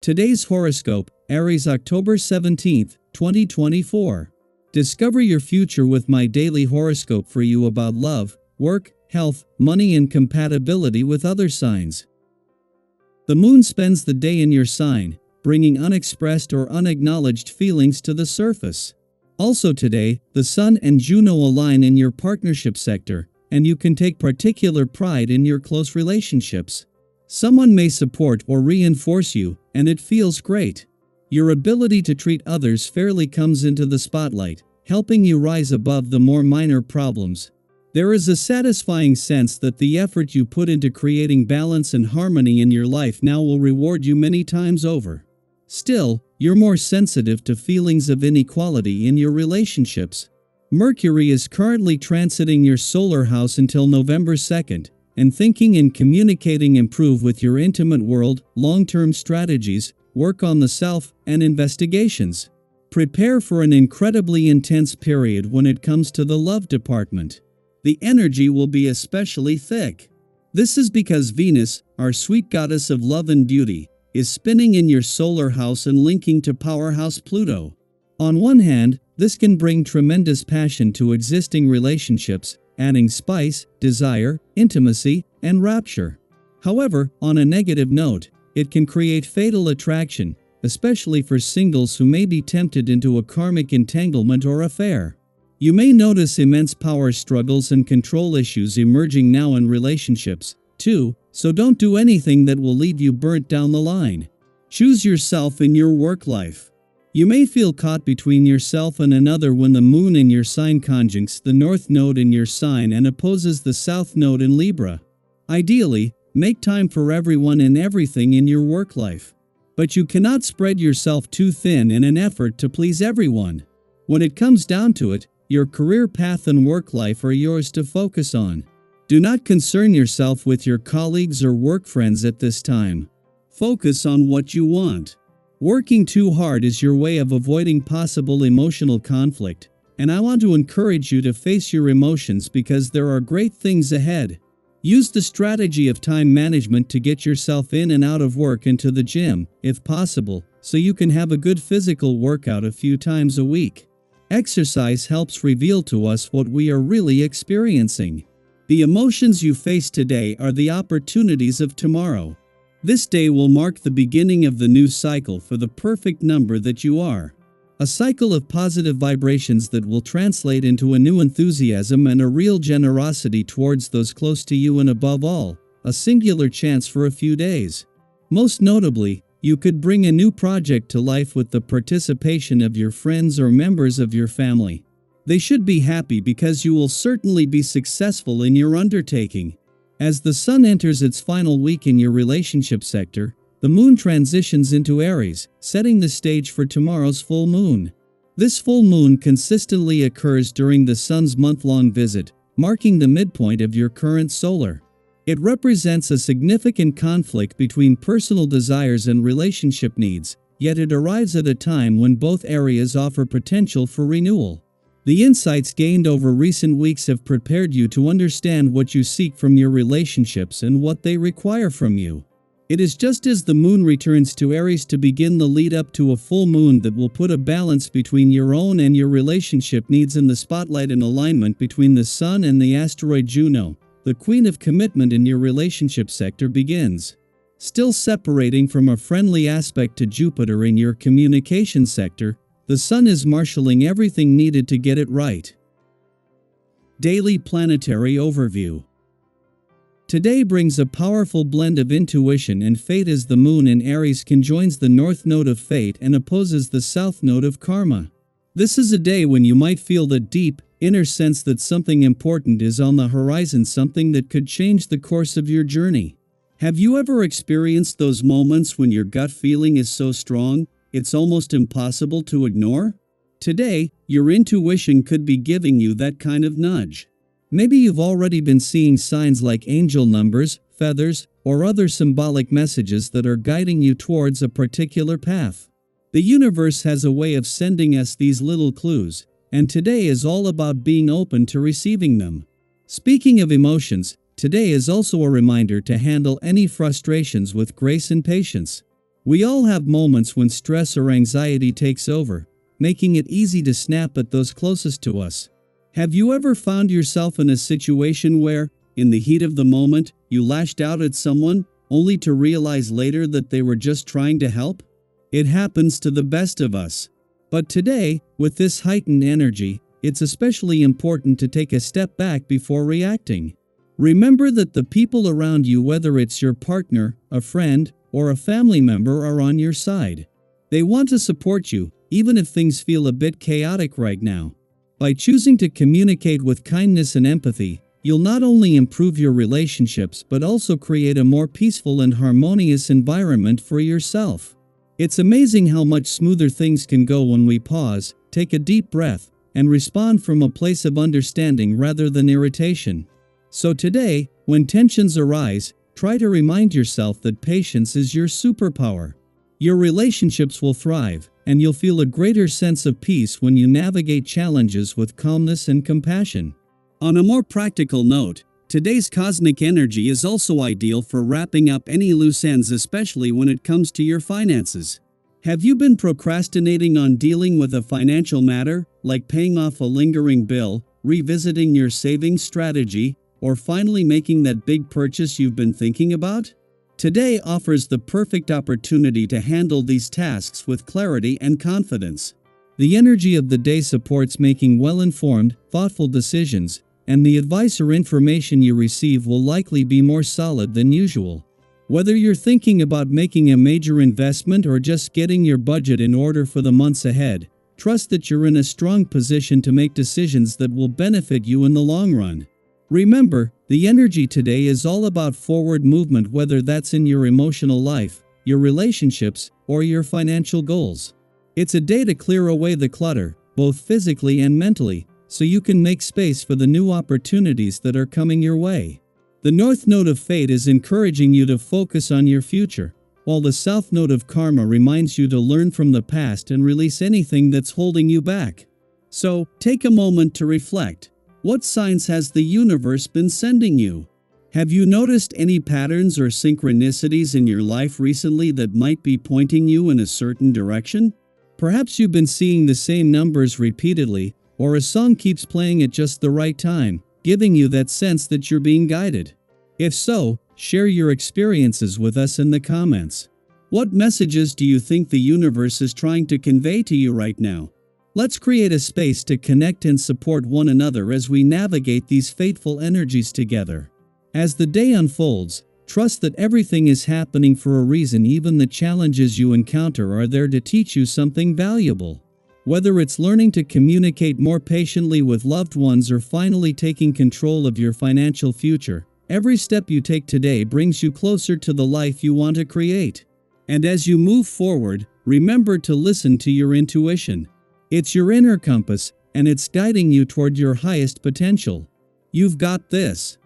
Today's horoscope, Aries October 17th, 2024. Discover your future with my daily horoscope for you about love, work, health, money and compatibility with other signs. The moon spends the day in your sign, bringing unexpressed or unacknowledged feelings to the surface. Also today, the sun and Juno align in your partnership sector, and you can take particular pride in your close relationships. Someone may support or reinforce you, and it feels great. Your ability to treat others fairly comes into the spotlight, helping you rise above the more minor problems. There is a satisfying sense that the effort you put into creating balance and harmony in your life now will reward you many times over. Still, you're more sensitive to feelings of inequality in your relationships. Mercury is currently transiting your solar house until November 2nd. And thinking and communicating improve with your intimate world, long-term strategies, work on the self, and investigations. Prepare for an incredibly intense period when it comes to the love department. The energy will be especially thick. This is because Venus, our sweet goddess of love and beauty, is spinning in your solar house and linking to powerhouse Pluto. On one hand, this can bring tremendous passion to existing relationships, adding spice, desire, intimacy, and rapture. However, on a negative note, it can create fatal attraction, especially for singles who may be tempted into a karmic entanglement or affair. You may notice immense power struggles and control issues emerging now in relationships, too, so don't do anything that will leave you burnt down the line. Choose yourself in your work life. You may feel caught between yourself and another when the moon in your sign conjuncts the north node in your sign and opposes the south node in Libra. Ideally, make time for everyone and everything in your work life. But you cannot spread yourself too thin in an effort to please everyone. When it comes down to it, your career path and work life are yours to focus on. Do not concern yourself with your colleagues or work friends at this time. Focus on what you want. Working too hard is your way of avoiding possible emotional conflict, and I want to encourage you to face your emotions because there are great things ahead. Use the strategy of time management to get yourself in and out of work and to the gym, if possible, so you can have a good physical workout a few times a week. Exercise helps reveal to us what we are really experiencing. The emotions you face today are the opportunities of tomorrow. This day will mark the beginning of the new cycle for the perfect number that you are. A cycle of positive vibrations that will translate into a new enthusiasm and a real generosity towards those close to you, and above all, a singular chance for a few days. Most notably, you could bring a new project to life with the participation of your friends or members of your family. They should be happy because you will certainly be successful in your undertaking. As the sun enters its final week in your relationship sector, the moon transitions into Aries, setting the stage for tomorrow's full moon. This full moon consistently occurs during the sun's month-long visit, marking the midpoint of your current solar. It represents a significant conflict between personal desires and relationship needs, yet it arrives at a time when both areas offer potential for renewal. The insights gained over recent weeks have prepared you to understand what you seek from your relationships and what they require from you. It is just as the moon returns to Aries to begin the lead up to a full moon that will put a balance between your own and your relationship needs in the spotlight and alignment between the sun and the asteroid Juno, the queen of commitment in your relationship sector begins. Still separating from a friendly aspect to Jupiter in your communication sector, the sun is marshalling everything needed to get it right. Daily Planetary Overview. Today brings a powerful blend of intuition and fate as the moon in Aries conjoins the north node of fate and opposes the south node of karma. This is a day when you might feel the deep, inner sense that something important is on the horizon, something that could change the course of your journey. Have you ever experienced those moments when your gut feeling is so strong, it's almost impossible to ignore? Today, your intuition could be giving you that kind of nudge. Maybe you've already been seeing signs like angel numbers, feathers, or other symbolic messages that are guiding you towards a particular path. The universe has a way of sending us these little clues, and today is all about being open to receiving them. Speaking of emotions, today is also a reminder to handle any frustrations with grace and patience. We all have moments when stress or anxiety takes over, making it easy to snap at those closest to us. Have you ever found yourself in a situation where, in the heat of the moment, you lashed out at someone, only to realize later that they were just trying to help? It happens to the best of us. But today, with this heightened energy, it's especially important to take a step back before reacting. Remember that the people around you, whether it's your partner, a friend, or a family member, are on your side. They want to support you, even if things feel a bit chaotic right now. By choosing to communicate with kindness and empathy, you'll not only improve your relationships but also create a more peaceful and harmonious environment for yourself. It's amazing how much smoother things can go when we pause, take a deep breath, and respond from a place of understanding rather than irritation. So today, when tensions arise, try to remind yourself that patience is your superpower. Your relationships will thrive, and you'll feel a greater sense of peace when you navigate challenges with calmness and compassion. On a more practical note, today's cosmic energy is also ideal for wrapping up any loose ends, especially when it comes to your finances. Have you been procrastinating on dealing with a financial matter, like paying off a lingering bill, revisiting your savings strategy, or finally making that big purchase you've been thinking about? Today offers the perfect opportunity to handle these tasks with clarity and confidence. The energy of the day supports making well-informed, thoughtful decisions, and the advice or information you receive will likely be more solid than usual. Whether you're thinking about making a major investment or just getting your budget in order for the months ahead, trust that you're in a strong position to make decisions that will benefit you in the long run. Remember, the energy today is all about forward movement, whether that's in your emotional life, your relationships, or your financial goals. It's a day to clear away the clutter, both physically and mentally, so you can make space for the new opportunities that are coming your way. The North Node of Fate is encouraging you to focus on your future, while the South Node of Karma reminds you to learn from the past and release anything that's holding you back. So, take a moment to reflect. What signs has the universe been sending you? Have you noticed any patterns or synchronicities in your life recently that might be pointing you in a certain direction? Perhaps you've been seeing the same numbers repeatedly, or a song keeps playing at just the right time, giving you that sense that you're being guided. If so, share your experiences with us in the comments. What messages do you think the universe is trying to convey to you right now? Let's create a space to connect and support one another as we navigate these fateful energies together. As the day unfolds, trust that everything is happening for a reason. Even the challenges you encounter are there to teach you something valuable. Whether it's learning to communicate more patiently with loved ones or finally taking control of your financial future, every step you take today brings you closer to the life you want to create. And as you move forward, remember to listen to your intuition. It's your inner compass, and it's guiding you toward your highest potential. You've got this.